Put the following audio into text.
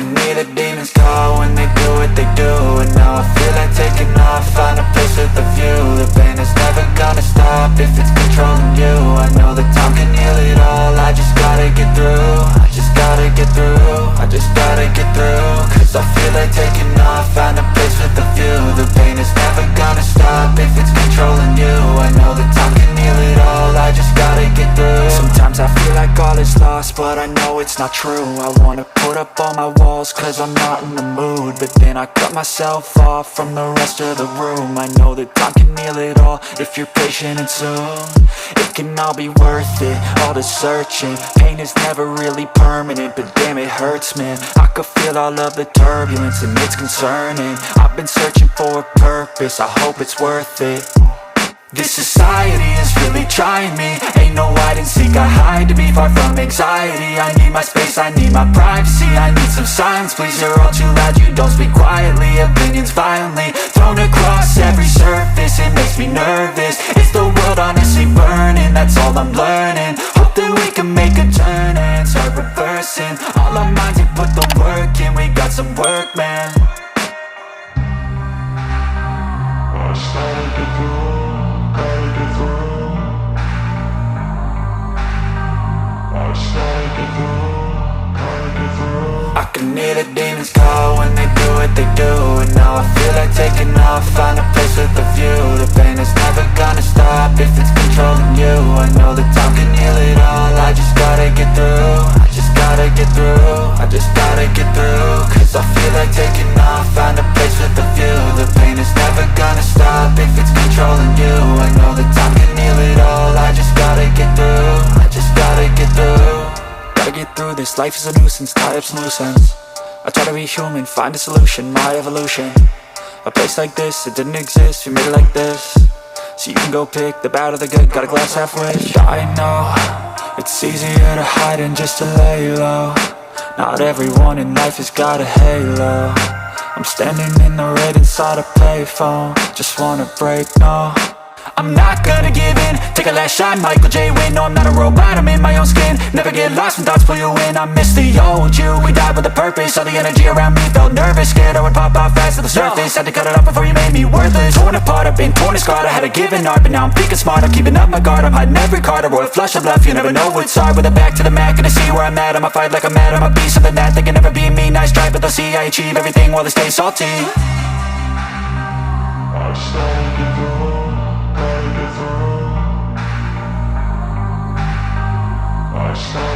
can hear the demons call when they do what they do. And now I feel like taking off, find a place with a view. The pain is never gonna stop if it's controlling you. I know that time can heal it all, I just gotta get through. I just gotta get through, I just gotta get through. Cause I feel like taking off, find a place with a view. The pain is never gonna stop if it's controlling you. I know that time can heal it all, I just gotta get through. Sometimes I feel like all is lost, but I know it's not true. I wanna put up all my walls cause I'm not in the mood, but then I cut myself off from the rest of the room. I know that time can heal it all if you're patient and soon it can all be worth it, all the searching. Pain is never really permanent, but damn it hurts, man. I could feel all of the turbulence and it's concerning. I've been searching for a purpose, I hope it's worth it. This society is really trying me. Ain't no hide and seek, I hide to be far from anxiety. I need my space, I need my privacy. I need some silence, please, you're all too loud. You don't speak quietly, opinions violently thrown across every surface. It makes me nervous, it's the world honestly burning. That's all I'm learning, hope that we can make a turn and start reversing all our minds and put the work in. We got some work, man. I started to grow. I can hear the demons call when they do what they do. And now I feel like taking off, find a place with a view. The pain is never gonna stop if it's controlling you. I know that time can heal it all, I just gotta get through. I just gotta get through, I just gotta get through. Cause I feel like taking off, find a place with a view. The pain is never gonna stop if it's controlling you. I know that time can heal it all, I just gotta get through. I just gotta get through. Gotta get through this, life is a nuisance, tie up some loose ends. I try to be human, find a solution, my evolution. A place like this, it didn't exist, we made it like this. So you can go pick the bad or the good, got a glass half wish. I know, it's easier to hide than just to lay low. Not everyone in life has got a halo. I'm standing in the red inside a payphone, just wanna break, no. I'm not gonna give in, take a last shot, Michael J. Win. No, I'm not a robot, I'm in my own skin. Never get lost when thoughts pull you in. I miss the old you, we died with a purpose. All the energy around me felt nervous, scared I would pop off fast to the surface. Had to cut it off before you made me worthless. Torn apart, I've been torn and scarred. I had a given art, but now I'm thinking smart. I'm keeping up my guard, I'm hiding every card. A royal flush of love, you never know what's hard. With a back to the mat, gonna see where I'm at. I'ma fight like I'm mad, I'm a beast of the net. They can never be me, nice try, but they'll see I achieve everything while they stay salty. I started to grow. I started